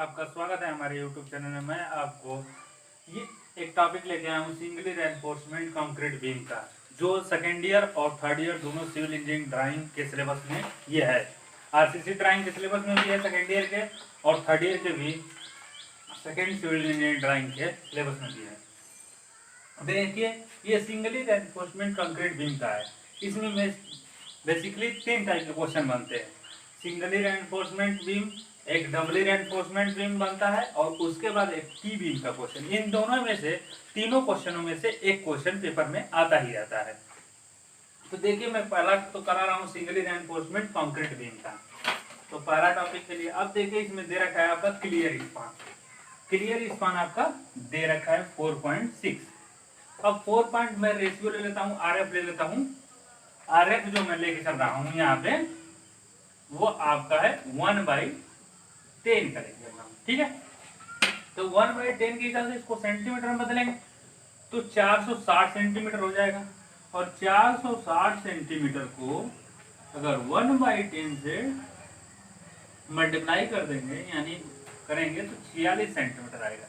आपका स्वागत है हमारे YouTube चैनल में। मैं आपको ये एक टॉपिक लेके आया हूँ सिंगली रेनफोर्समेंट कंक्रीट बीम का, जो सेकेंड ईयर और थर्ड ईयर दोनों सिविल इंजीनियरिंग ड्राइंग के सिलेबस में ये है। आरसीसी ड्राइंग के सिलेबस में भी है सेकेंड ईयर के, और थर्ड ईयर के भी सेकेंड सिविल इंजीनियरिंग ड्राइंग के सिलेबस में भी है। देखिए, ये सिंगली रेनफोर्समेंट कंक्रीट बीम का है। इसमें बेसिकली 3 टाइप के क्वेश्चन बनते हैं। सिंगली रेनफोर्समेंट बीम, एक डबली रेनफोर्समेंट बीम बनता है, और उसके बाद एक टी बीम का क्वेश्चन। इन दोनों में से, तीनों क्वेश्चनों में से एक क्वेश्चन पेपर में आता ही आता है। तो देखिए, मैं पहला तो करा रहा हूँ सिंगली रेनफोर्समेंट कंक्रीट बीम का। तो पहला टॉपिक के लिए अब देखिए, इसमें दे रखा है आपका क्लियर स्पान। क्लियर स्पान आपका दे रखा है 4.6। अब 4 पॉइंट मैं रेशियो ले लेता हूँ, आरएफ ले लेता हूँ। आरएफ जो मैं लेके चल रहा हूँ यहाँ पे, वो आपका है 1/10 करेंगे हम, ठीक है। तो 1/10 के हिसाब से इसको सेंटीमीटर में बदलेंगे तो 460 सेंटीमीटर हो जाएगा। और 460 सेंटीमीटर को अगर 1/10 से मल्टीप्लाई कर देंगे, यानी करेंगे, तो 46 सेंटीमीटर आएगा।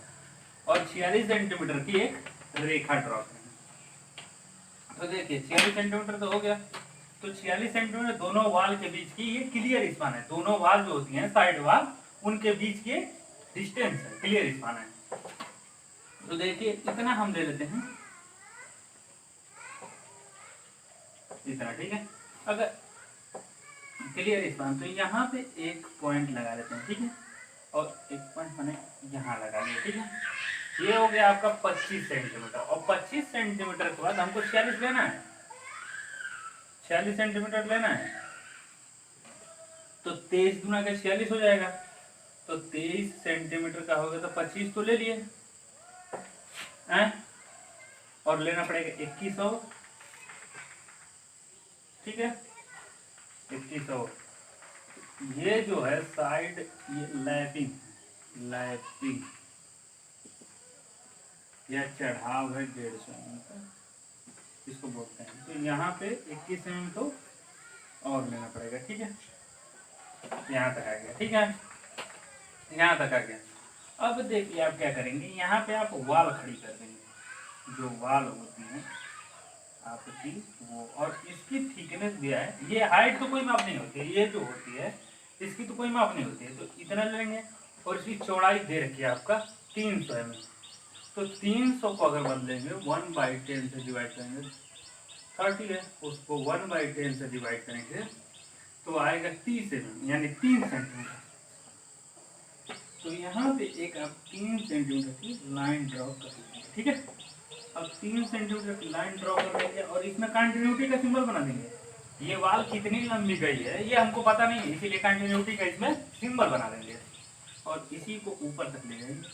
और 46 सेंटीमीटर की एक रेखा ड्रॉ करेंगे। तो देखिए, 46 सेंटीमीटर तो हो गया। तो 46 सेंटीमीटर दोनों वाल के बीच की ये क्लियर स्पान है। दोनों वाल जो होती हैं साइड वाल, उनके बीच की डिस्टेंस है, क्लियर स्पान है। तो देखिए, इतना हम ले लेते हैं, इतना, ठीक है। अगर क्लियर स्पान, तो यहाँ पे एक पॉइंट लगा लेते हैं, ठीक है। और एक पॉइंट मैंने यहाँ लगा लिया, ठीक है। ये हो गया आपका 25 सेंटीमीटर। और 25 सेंटीमीटर के बाद हमको 46 लेना है, 46 सेंटीमीटर लेना है। तो 23 गुना का 46 हो जाएगा। तो 23 सेंटीमीटर का होगा, तो 25 तो ले लिए, और लेना पड़ेगा 2100, ठीक है, 2100। ये जो है साइड, ये लैपिंग या चढ़ाव है 150 mm, इसको बोलते हैं। तो यहाँ पे 21 mm तो और लेना पड़ेगा, ठीक है। यहाँ तक आ गया, ठीक है, यहाँ तक आ गया। अब देखिए, आप क्या करेंगे, यहाँ पे आप वाल खड़ी कर देंगे। जो वाल होती है आपकी वो, और इसकी थिकनेस दिया है। ये हाइट तो कोई माप नहीं होती है, ये जो होती है इसकी तो कोई माप नहीं होती है। तो इतना लेंगे, और इसकी चौड़ाई दे रखी है आपका 300 mm। तो 300 को अगर बदलेंगे 1/10 से डिवाइड करेंगे, 30 है, उसको 1/10 से डिवाइड करेंगे तो आएगा 30 mm, यानी 3 सेंटीमीटर। तो यहाँ पे एक आप 3 सेंटीमीटर की लाइन ड्रॉ कर देंगे, ठीक है। अब 3 सेंटीमीटर की लाइन ड्रॉ कर देंगे, और इसमें कंटिन्यूटी का सिंबल बना देंगे। ये वाल कितनी लंबी गई है ये हमको पता नहीं है, इसीलिए कंटिन्यूटी का इसमें सिंबल बना देंगे, और इसी को ऊपर तक ले जाएंगे,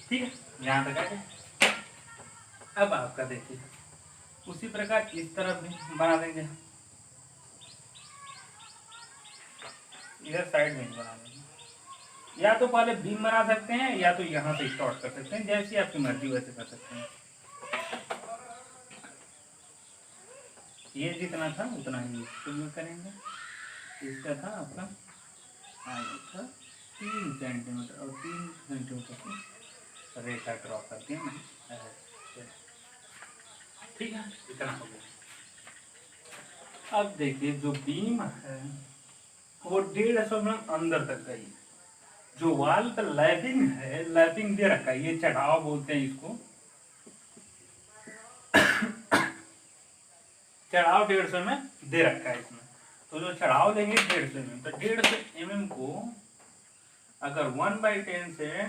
ठीक है। यहाँ तक आ गया। अब आपका देखिए, उसी प्रकार इस तरफ भी बना देंगे, इधर साइड में बना देंगे। या तो पहले बीम बना सकते हैं, या तो यहाँ से स्टार्ट कर सकते हैं, जैसी आपकी मर्जी वैसे कर सकते हैं। ये जितना था उतना ही इसको यूज करेंगे। इसका था आपका आगे था 3 सेंटीमीटर, और 3 सेंटीमीटर की रेखा ड्रॉ कर दिया मैंने, ठीक है, इतना हो गया। अब देखिए, जो बीम है वो 150 में अंदर तक गई। जो वाल का लैपिंग है, लैपिंग दे रखा है, ये चढ़ाव बोलते हैं इसको। चढ़ाव 150 में दे रखा है इसमें। तो जो चढ़ाव देंगे 150 mm, तो 150 mm को अगर 1/10 से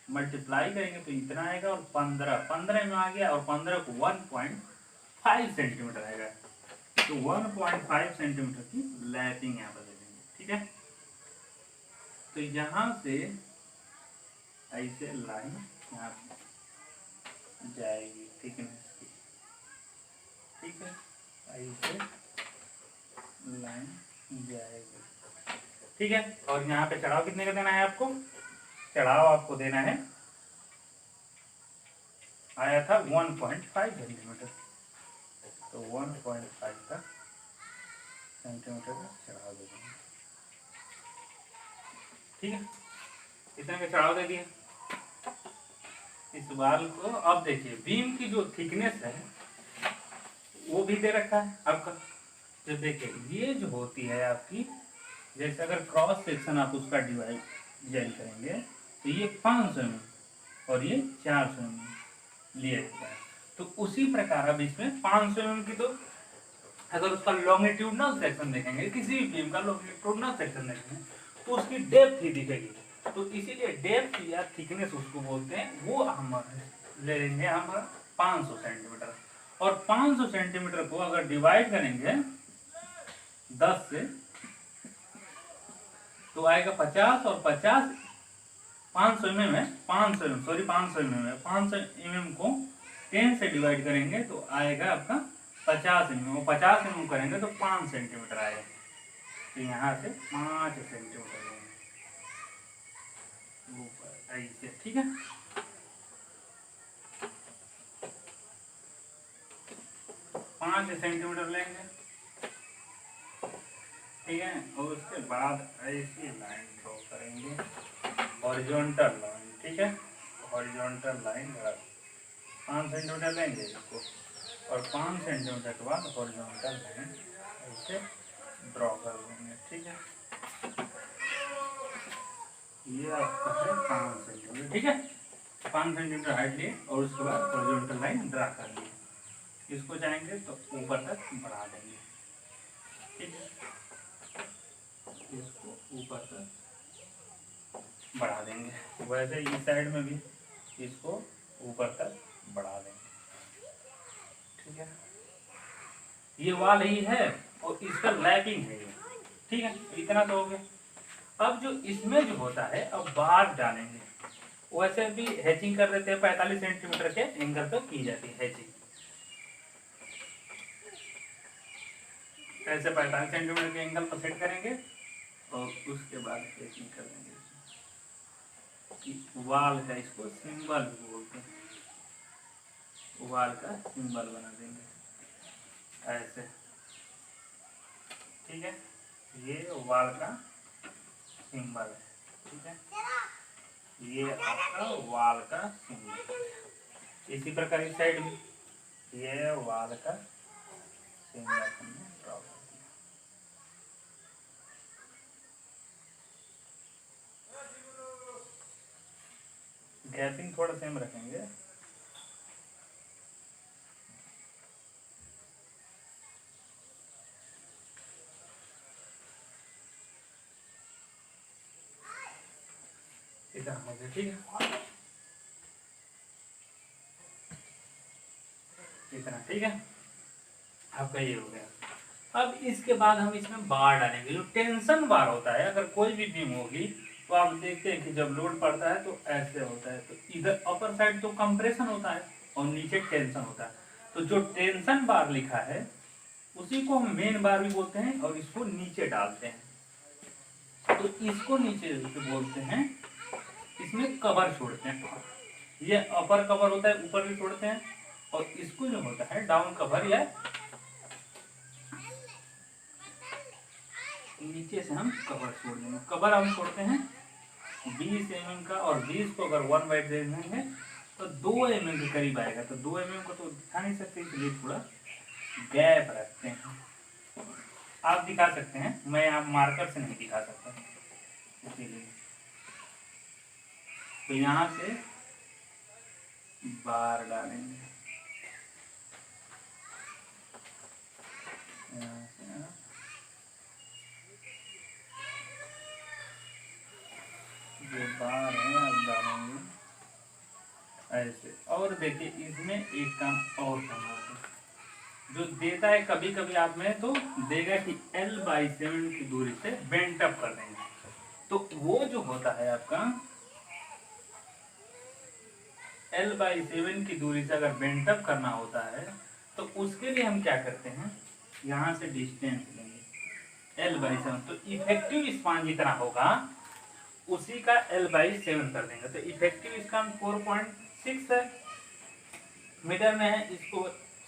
मल्टीप्लाई करेंगे तो इतना आएगा, और 15 mm आ गया, और 15 को 1.5 सेंटीमीटर आएगा। तो 1.5 सेंटीमीटर की लैपिंग यहाँ पर दे देंगे, ठीक है। तो यहाँ से ऐसे लाइन यहाँ जाएगी, थिकनेस की, ठीक है, ऐसे लाइन जाएगी, ठीक है। और यहाँ पे चढ़ाव कितने का देना है आपको? चढ़ाव आपको देना है, आया था 1.5 सेंटीमीटर, तो 1.5 का सेंटीमीटर का चढ़ाव दे देंगे, ठीक है, इतने में चढ़ाव दे दिया इस वाल को। अब देखिए बीम की जो थिकनेस है वो भी दे रखा है आपका। तो देखिए ये जो होती है आपकी, जैसे अगर क्रॉस सेक्शन आप उसका डिजाइन करेंगे तो ये 500 mm और ये 400 mm लिया जाता है। तो उसी प्रकार अब इसमें 500 mm की, तो अगर उसका लॉन्गिट्यूडनल सेक्शन देखेंगे, किसी भी बीम का लॉन्गिट्यूडनल सेक्शन देखेंगे तो उसकी डेप्थ ही दिखेगी। तो इसीलिए डेप्थ या थिकनेस उसको बोलते हैं, वो हम ले लेंगे हम 500 सेंटीमीटर। और 500 सेंटीमीटर को अगर डिवाइड करेंगे 10 से तो आएगा 50, और 50 500 mm है, 500 mm सॉरी 500 mm है, 500 mm को 10 से डिवाइड करेंगे तो आएगा आपका 50 mm, और 50 mm करेंगे तो 5 सेंटीमीटर आएगा। तो यहाँ से 5 सेंटीमीटर ऊपर ऐसे, ठीक है। पाँच सेंटीमीटर लेंगे, ठीक है, और उसके बाद ऐसी लाइन ड्रॉ करेंगे, हॉरिजॉन्टल लाइन, ठीक है, हॉरिजॉन्टल लाइन 5 सेंटीमीटर लेंगे इसको, और 5 सेंटीमीटर के बाद हॉरिजॉन्टल लाइन ऐसे ड्रॉ कर देंगे, ठीक है। ये आपका है 5 सेंटीमीटर, ठीक है, 5 सेंटीमीटर हाइट लिए और उसके बाद हॉरिजॉन्टल लाइन ड्रा कर लिए। इसको चाहेंगे तो ऊपर तक बढ़ा देंगे, ठीक है, इसको ऊपर तक बढ़ा देंगे। वैसे इस साइड में भी इसको ऊपर तक बढ़ा देंगे, ठीक है। ये वाल ही है और इसका लैपिंग है ये, ठीक है, इतना तो हो गया। अब जो इसमें जो होता है, अब बार डालेंगे। वैसे भी हैचिंग कर देते हैं 45 सेंटीमीटर के एंगल पर की जाती है हैचिंग। ऐसे 45 सेंटीमीटर के एंगल पर सेट करेंगे और उसके बाद हैचिंग कर देंगे। वाल है, इसको सिंबल भी बोलते हैं, वाल का सिंबल बना देंगे ऐसे, ठीक है। ये वाल का सिंबल है, ठीक है, ये आपका वाल का सिंबल। इसी प्रकार इस साइड भी ये वाल का सिंबल हमने ड्रॉ कर दिया। गैपिंग थोड़ा सेम रखेंगे, इतना हो गया, ठीक है, इतना, ठीक है, आपका ये हो गया। अब इसके बाद हम इसमें बार डालेंगे। जो टेंशन बार होता है, अगर कोई भी बीम होगी तो आप देखते हैं कि जब लोड पड़ता है तो ऐसे होता है, तो इधर अपर साइड तो कंप्रेशन होता है और नीचे टेंशन होता है। तो जो टेंशन बार लिखा है उसी को हम मेन बार भी बोलते हैं और इसको नीचे डालते हैं, तो इसको नीचे बोलते हैं। इसमें कवर छोड़ते हैं, ये अपर कवर होता है, ऊपर भी छोड़ते हैं, और इसको जो होता है डाउन कवर या नीचे से हम कवर छोड़ देंगे। कवर हम छोड़ते हैं 20 mm का, और 20 को अगर 1/2 देंगे तो 2 mm के करीब आएगा। तो 2 mm को तो दिखा नहीं सकते, इसलिए थोड़ा गैप रखते हैं। आप दिखा सकते हैं, मैं आप मार्कर से नहीं दिखा सकता, इसीलिए। तो यहाँ से बार डालेंगे, जो बार है आप डालेंगे ऐसे। और देखिए इसमें एक काम और करना है, जो देता है कभी कभी आप में तो देगा कि L/7 की दूरी से बेंट अप कर देंगे। तो वो जो होता है आपका L/7 की दूरी से अगर बेंट अप करना होता है तो उसके लिए हम क्या करते हैं, यहाँ से डिस्टेंस लेंगे L/7, तो इफेक्टिव स्पान जितना होगा उसी का L/7 कर देंगे। तो इफेक्टिव स्पान 4.6 है, मीटर में है, इसको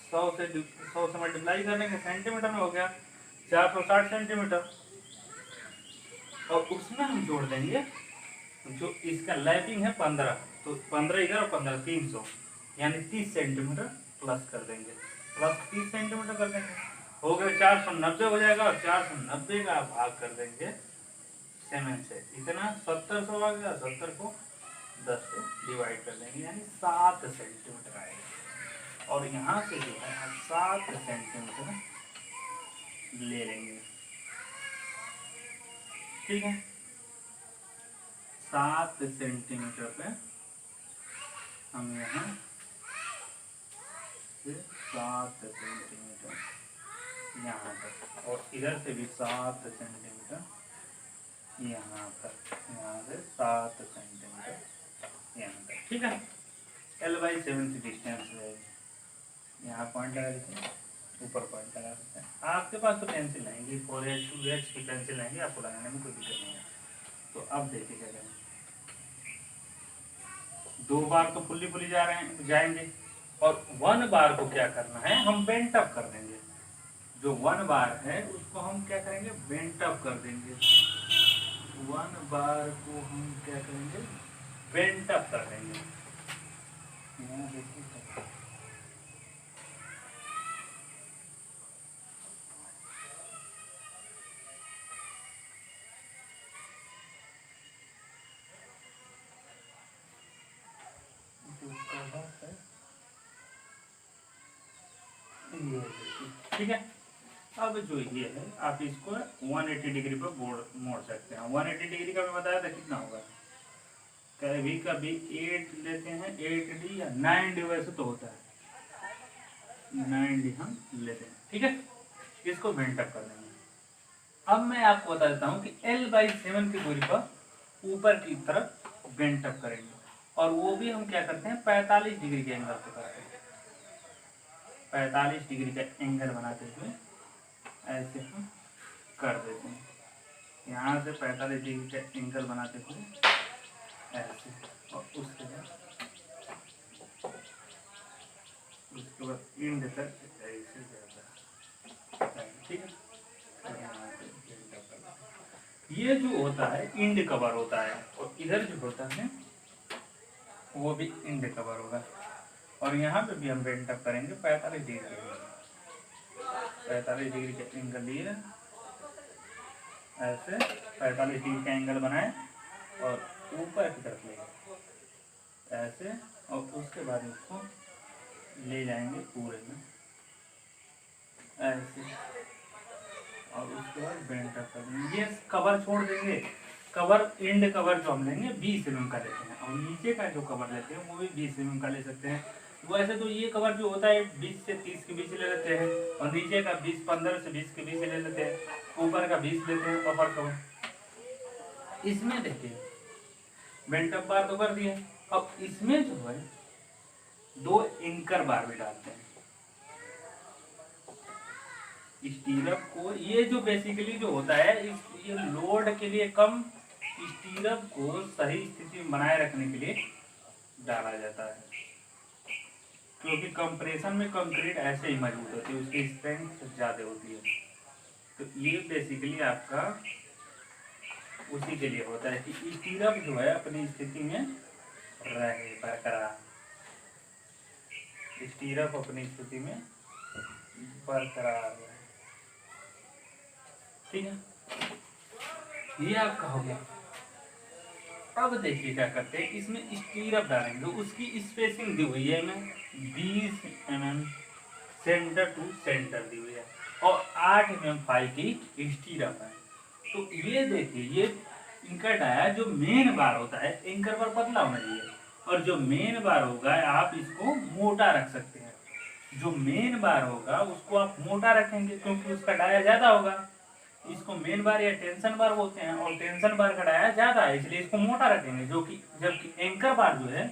100 से मल्टीप्लाई कर लेंगे, सेंटीमीटर में हो गया 460 सेंटीमीटर। और उसमें हम जोड़ देंगे जो इसका लैपिंग है 15, तो 15 इधर और 15 300, यानी 30 सेंटीमीटर प्लस कर देंगे, प्लस 30 सेंटीमीटर कर देंगे, हो गए 490 हो जाएगा, और 490 का भाग कर देंगे 7 से, इतना 700 आ गया, 70 को 10 से डिवाइड कर देंगे, यानी 7 सेंटीमीटर आएगा। और यहाँ से जो है 7 सेंटीमीटर ले लेंगे, ठीक है। 7 सेंटीमीटर पे हम यहाँ से 7 सेंटीमीटर यहाँ तक, और इधर से भी 7 सेंटीमीटर यहाँ तक, यहाँ से 7 सेंटीमीटर यहाँ तक, ठीक है। L/7 की डिस्टेंस है, यहाँ पॉइंट लगा देते हैं, ऊपर पॉइंट लगा सकते हैं। आपके पास तो पेंसिल आएंगी, 4H 2H की पेंसिल आएंगी, आपको लगाने में कोई दिक्कत नहीं है। तो अब देखिए क्या करें, 2 बार तो फुल्ली जाएंगे, और 1 बार को क्या करना है, हम बेंट अप कर देंगे। जो 1 बार है उसको हम क्या करेंगे, बेंट अप कर देंगे। 1 बार को हम क्या करेंगे, बेंट अप कर देंगे। यहाँ देखिए ठीक है। अब जो ये है आप इसको 180 डिग्री पर मोड़ सकते हैं। 180 डिग्री का मैं बताया था कितना होगा, कभी कभी 8 लेते हैं, 8D या 9D वैसे तो होता है, 9D हम लेते हैं, ठीक है। इसको बेंट अप कर देंगे। अब मैं आपको बता देता हूँ कि L/7 की दूरी पर ऊपर की तरफ बेंट अप करेंगे, और वो भी हम क्या करते हैं, 45 डिग्री के एंगल पे करते हैं। 45 डिग्री का एंगल बनाते हुए ऐसे हम कर देते हैं, यहाँ से 45 डिग्री का एंगल बनाते हुए ऐसे, और उसके बाद इंड तक ऐसे जाता है, ठीक है। ये जो होता है इंड कवर होता है, और इधर जो होता है वो भी इंड कवर होगा, और यहाँ पे भी हम बेंट अप करेंगे 45 डिग्री, 45 डिग्री का एंगल लिए ऐसे 45 डिग्री का एंगल बनाए, और ऊपर की तरफ लेंगे ऐसे, और उसके बाद उसको ले जाएंगे पूरे में ऐसे, और उसके बाद बेंट अप कर देंगे। ये कवर छोड़ देंगे, कवर इंड कवर जो हम लेंगे 20 mm का लेते हैं, और नीचे का जो कवर लेते हैं वो भी 20 mm का ले सकते हैं। वैसे तो ये कवर जो होता है 20 से 30 के बीच ले लेते हैं, और नीचे का 15 से 20 के बीच ले लेते हैं, ऊपर का 20 लेते हैं अपर कवर। इसमें देखिए बेंट अप बार तो कर दिए, अब इसमें जो है 2 एंकर बार भी डालते हैं। स्टीरअप को, ये जो बेसिकली जो होता है ये लोड के लिए कम स्टीरअप को सही स्थिति में बनाए रखने के लिए डाला जाता है, क्योंकि कंप्रेशन में कंक्रीट ऐसे ही मजबूत होती है, उसकी स्ट्रेंथ ज्यादा होती है। तो ये बेसिकली आपका उसी के लिए होता है कि स्टीरअप जो है अपनी स्थिति में रहे बरकरार, स्टीरअप अपनी स्थिति में बरकरार रहे, ठीक है। ये आपका हो गया। अब देखिए क्या करते हैं, इसमें स्टीरअप डालेंगे, उसकी स्पेसिंग दी हुई है हमें 20 mm सेंटर टू सेंटर दी हुई है, और 8 mm फाइव की स्टीरअप है। तो ये देखिए, ये इनका डाया जो मेन बार होता है, एंकर बार पतला होना चाहिए, और जो मेन बार होगा आप इसको मोटा रख सकते हैं। जो मेन बार होगा उसको आप मोटा रखेंगे क्योंकि उसका डाया ज्यादा होगा। इसको मेन बार या टेंशन बार बोलते हैं, और टेंशन बार का डाया ज्यादा है इसलिए इसको मोटा रखेंगे, जो कि जबकि एंकर बार जो है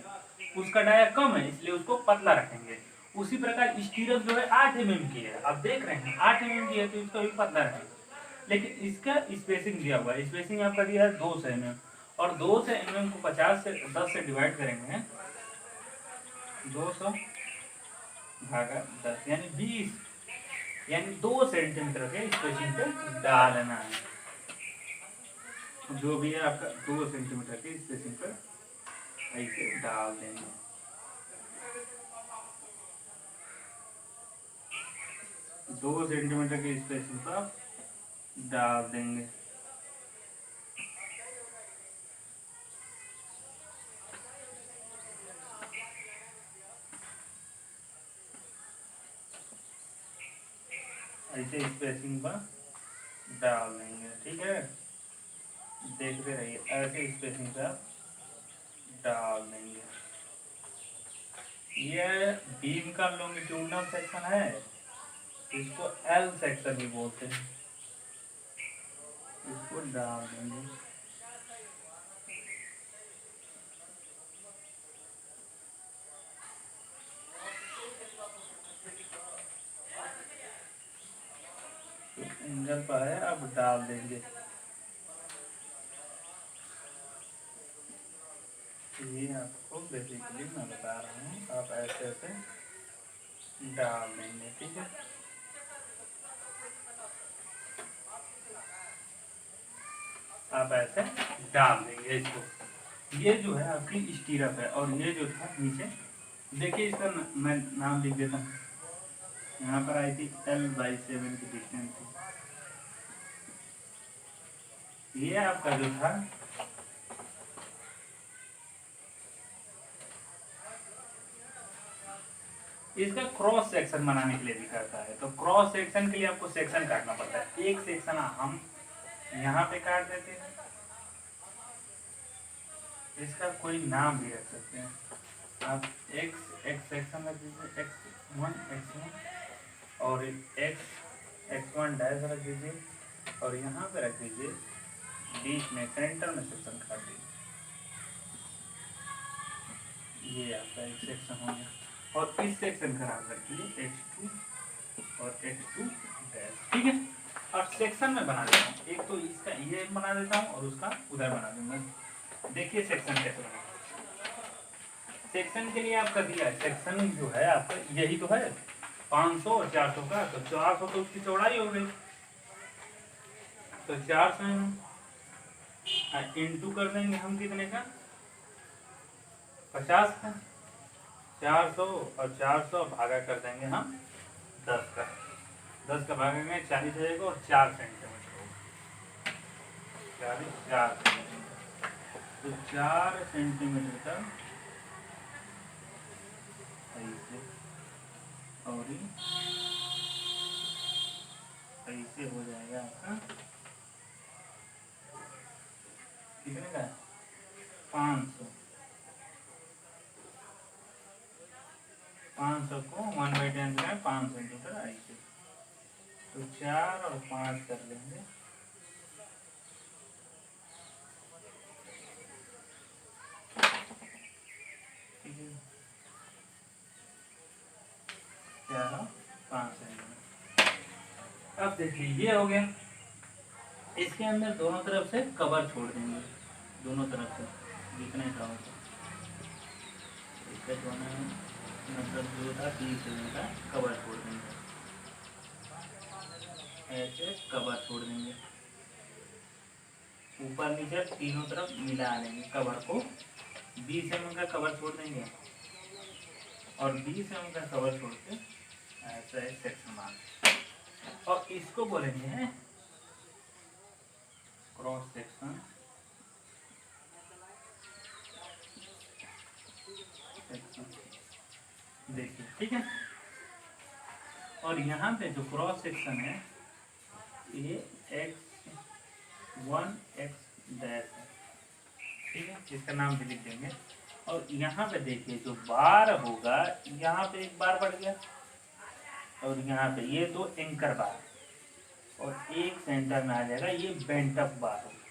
उसका डाया कम है इसलिए उसको पतला रखेंगे। उसी प्रकार स्टीरअप जो है 8 mm की है, आप देख रहे हैं 8 mm की है तो इसको भी पतला रखेंगे, लेकिन इसका स्पेसिंग दिया हुआ है, स्पेसिंग आपका दिया है 200 mm, और 200 mm को 50 से 10 से डिवाइड करेंगे, 200 भागा 10 यानी 20, यानी 2 सेंटीमीटर के स्पेसिंग पे डालना है। जो भी है आपका 2 सेंटीमीटर की स्पेसिंग पर ऐसे डाल देंगे। 2 सेंटीमीटर की स्पेसिंग पर डाल देंगे। ऐसे स्पेसिंग पर डाल देंगे, ठीक है। देखते रहिए, ऐसे स्पेसिंग पर डाल देंगे। ये बीम का लॉन्गिट्यूडनल सेक्शन है, इसको एल सेक्शन भी बोलते हैं। इसको डाल देंगे। एंगल पर है, अब डाल देंगे। ये आपको बेसिकली मैं बता रहा हूँ, आप ऐसे ऐसे डाल देंगे, ठीक है। आप ऐसे डाल देंगे इसको। ये जो है आपकी स्टीरअप है, और ये जो था नीचे, देखिए इसका मैं नाम लिख देता हूँ। यहाँ पर आई थी L/7 की डिस्टेंस थी। ये आपका जो था इसका क्रॉस सेक्शन बनाने के लिए भी करता है। तो क्रॉस सेक्शन के लिए आपको सेक्शन काटना पड़ता है। एक सेक्शन हम यहाँ पे काट देते हैं, इसका कोई नाम भी रख सकते हैं आप। एक्स सेक्शन रख दीजिए, x1 और x1 डैश रख दीजिए, और यहाँ पे रख दीजिए बीच में सेंटर में सेक्शन काट दीजिए। ये आपका एक सेक्शन हो गया, और इस सेक्शन का नाम रखिए x2 और x2 डैश, ठीक है। और सेक्शन में बना देता हूँ, एक तो इसका ये बना देता हूँ और उसका उधर बना दूंगा। देखिए सेक्शन कैसे बना। सेक्शन के लिए आपका दिया है, सेक्शन जो है आपका यही तो है 500 और 400 का। तो 400 तो उसकी चौड़ाई हो गई, तो 400 इंटू कर देंगे हम कितने का, 50 का। 400 और 400 भागा कर देंगे हम 10 का। 10 का भागेंगे 40 हो जाएगा, और 4 सेंटीमीटर होगा। 4 सेंटीमीटर, तो 4 सेंटीमीटर का ऐसे, और ऐसे हो जाएगा आपका कितने का, 500। 500 को 1/10 में 5 सेंटीमीटर ऐसे, तो 4 और 5 कर लेंगे, ठीक है। 4 और 5 सेंटीमीटर। अब देखिए ये हो गया। इसके अंदर दोनों तरफ से कवर छोड़ देंगे, दोनों तरफ से जितने कवर इसका जो है मतलब जो था 30 का कवर छोड़ देंगे, ऐसे कवर छोड़ देंगे। ऊपर नीचे तीनों तरफ मिला लेंगे कवर को। 20 mm का कवर छोड़ देंगे, और 20 mm का कवर छोड़ के ऐसा एक सेक्शन मार, और इसको बोलेंगे क्रॉस सेक्शन। देखिए, ठीक है। और यहाँ पे जो क्रॉस सेक्शन है ये x1 x डैश है, ठीक है। इसका नाम भी लिख देंगे। और यहाँ पे देखिए जो बार होगा, यहाँ पे एक बार बढ़ गया, और यहाँ पे ये 2 एंकर बार, और एक सेंटर में आ जाएगा ये बेंट अप बार होगा।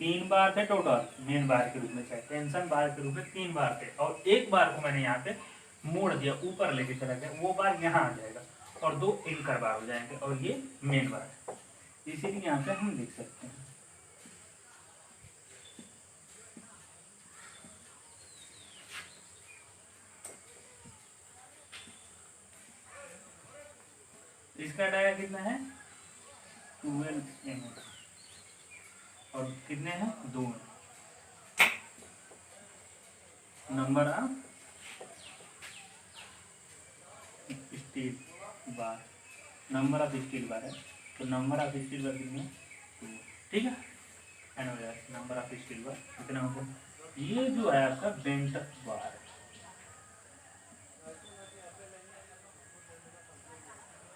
3 बार थे टोटल मेन बार के रूप में, चाहे टेंशन बार के रूप में 3 बार थे, और एक बार को मैंने यहाँ पे मोड़ दिया, ऊपर लेके चला गया, वो बार यहाँ आ जाएगा, और 2 एंकर बार हो जाएंगे, और ये मेन बार है। इसीलिए यहाँ पे हम लिख सकते हैं इसका डाया कितना है 12 mm, और कितने हैं, 2 हैं। Number of steel bar, number of steel bar है, तो नंबर ऑफ स्टील बार कितने, 2। ठीक है, एन हो जाए नंबर ऑफ स्टील बार कितना हो गया। ये जो है आपका बेंट बार,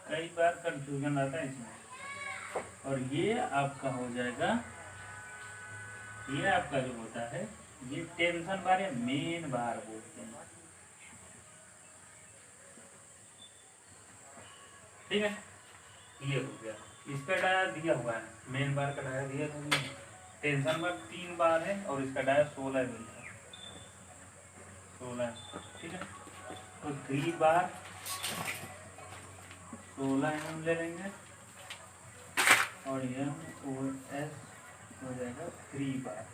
कई बार कंफ्यूजन आता है इसमें। और ये आपका हो जाएगा, ये आपका जो होता है ये टेंशन बार या मेन बार बोलते हैं। ठीक है, ये हो गया, इसका डाया दिया हुआ है, मेन बार का डाया दिया था, टेंशन बार 3 बार है और इसका डाया 16 मिलता है, 16। ठीक है, तो 3 बार 16 mm ले लेंगे और यह OS हो जाएगा 3 बार।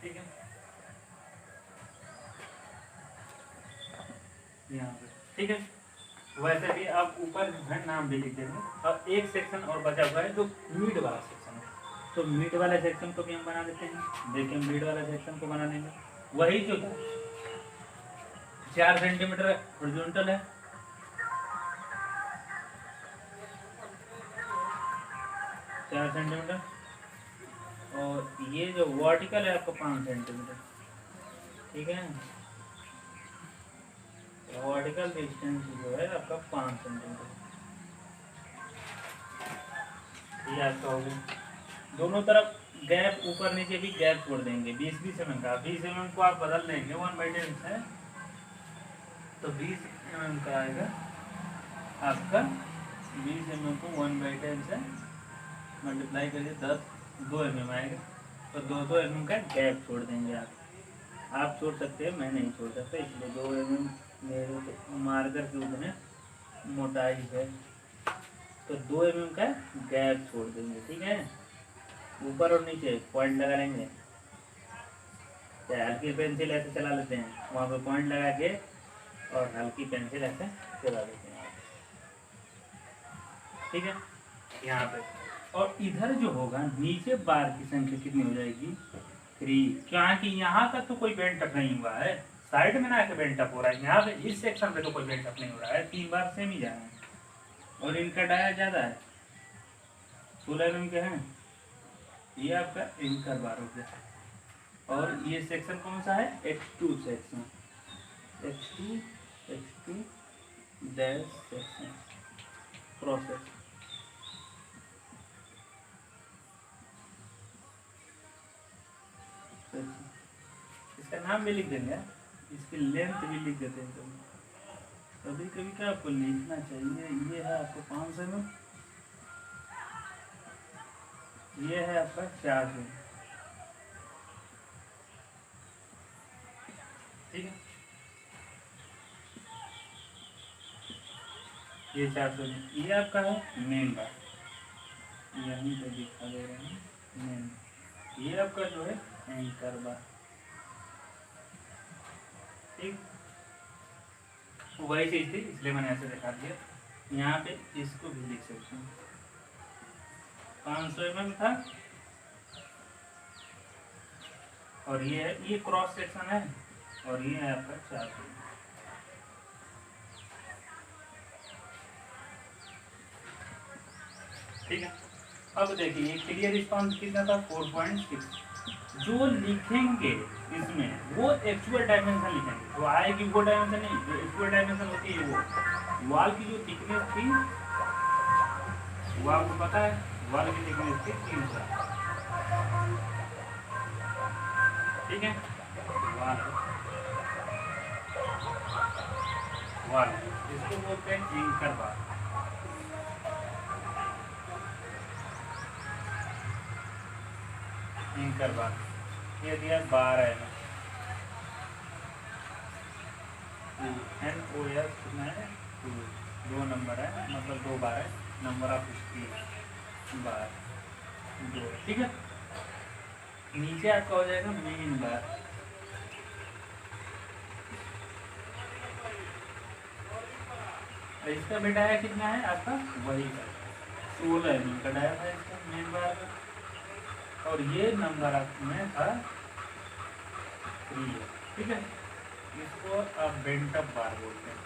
ठीक है, यहाँ पे ठीक है। वैसे भी आप ऊपर है नाम भी लिख देंगे। अब एक सेक्शन और बचा हुआ है जो मिड वाला सेक्शन है, तो मिड वाला सेक्शन को भी हम बना देते हैं। देखिए मिड वाला सेक्शन को बनाने में वही जो था 4 सेंटीमीटर हॉरिजॉन्टल है, 4 सेंटीमीटर, और ये जो वर्टिकल है आपका 5 सेंटीमीटर। ठीक है, वर्टिकल डिस्टेंस जो है आपका 5 सेंटीमीटर, ये आपका हो गया। दोनों तरफ गैप, ऊपर नीचे भी गैप छोड़ देंगे 20-20 mm का। 20 mm को आप बदल देंगे 1/10 से, तो 20 mm का आएगा आपका, 20 mm को 1/10 से मल्टीप्लाई करके 2 mm आएगा, तो 2 mm का गैप छोड़ देंगे आप छोड़ सकते हैं, मैं नहीं छोड़ सकता, इसलिए 2 mm मेरे तो मार्कर के उतने मोटाई है, तो 2 mm का गैप छोड़ देंगे। ठीक है, ऊपर और नीचे पॉइंट लगा लेंगे, हल्की पेंसिल ऐसे चला लेते हैं, वहाँ पे पॉइंट लगा के और हल्की पेंसिल ऐसे चला देते हैं। ठीक है, यहाँ पे, और इधर जो होगा नीचे बार की संख्या कितनी हो जाएगी, 3, क्योंकि यहाँ का तो कोई बेंट अप नहीं हुआ है, साइड में ना के बेंट अप हो रहा है, यहाँ पे इस सेक्शन पे तो कोई बेंट अप नहीं हो रहा है, 3 बार सेम ही जा रहा है, और इनका डाया ज्यादा है, 16 mm के हैं, ये आपका एंकर बार हो गया। और ये सेक्शन कौन सा है, X2 section, X2 dash section process. इसका नाम भी लिख देंगे, इसकी लेंथ भी लिख देते हैं। कभी कभी क्या आपको लिखना चाहिए, ये है आपको 500 mm, ये है आपका 400। ठीक है, ये 400, ये आपका है मेन बार, यहीं पे दिखा दे रहे हैं मेन, ये आपका जो है एंकर बार। ठीक, वही चीज थी इसलिए मैंने ऐसे दिखा दिया। यहाँ पे इसको भी लिख सकते हैं, 500 mm था, और ये है, ये क्रॉस सेक्शन है, और ये है आपका 400। ठीक है, अब देखिए क्लियर रिस्पांस कितना था, 4.6। जो लिखेंगे इसमें वो एक्चुअल डायमेंशन लिखेंगे, जो आएगी वो डायमेंशन नहीं, जो एक्चुअल डायमेंशन होती है वो वॉल की जो थिकनेस थी वो आपको पता है, वॉल की थिकनेस थी 300। ठीक है, वॉल इसको बोलते हैं एंकर बार। एंकर बार ये दिया 12 NOS कितना है, 2 नंबर है, मतलब 2 बार है, नंबर ऑफ स्टील बार 2। ठीक है, नीचे आपका हो जाएगा मेन बार, इसका बेटा है कितना है आपका, वही का 16 mm का डाया था इसका मेन बार का, और ये नंबर में था 3 है। ठीक है, इसको अब बेंट अप बार बोलते हैं।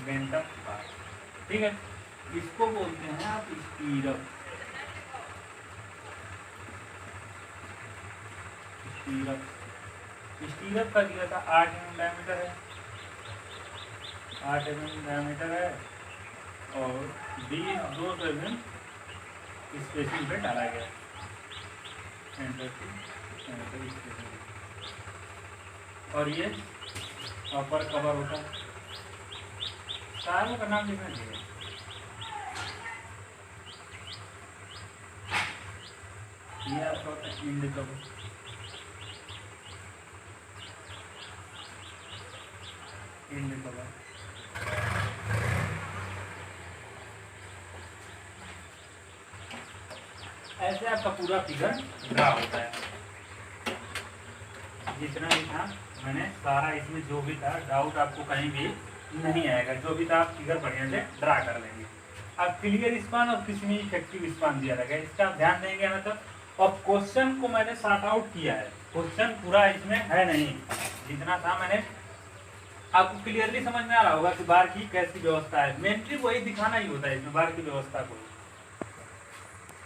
बेंट अप बार, ठीक है। इसको बोलते हैं आप स्टीरअप। स्टीरअप स्टीरअप का दिया था 8 mm डायमीटर है, 8 mm डायमीटर है, और 2 mm स्पेसिंग पे डाला गया। और ये अपर कवर होता है, सारों का नाम लिखना चाहिए। ये आपका होता है इंड कवर, इंड कवर। ऐसे आपका पूरा फिगर ड्रा होता है। जितना भी था मैंने सारा, इसमें जो भी था डाउट आपको कहीं भी नहीं आएगा, जो भी था आप फिगर बढ़िया से ड्रा कर लेंगे। अब क्लियर स्पान और किसमें इफेक्टिव स्पान दिया रहेगा, इसका आप ध्यान देंगे ना। तो अब क्वेश्चन को मैंने सॉर्ट आउट किया है, क्वेश्चन पूरा इसमें है नहीं, जितना था मैंने आपको क्लियरली समझ में आ रहा होगा कि बार की कैसी व्यवस्था है। मेनली वही दिखाना ही होता है इसमें, बार की व्यवस्था को।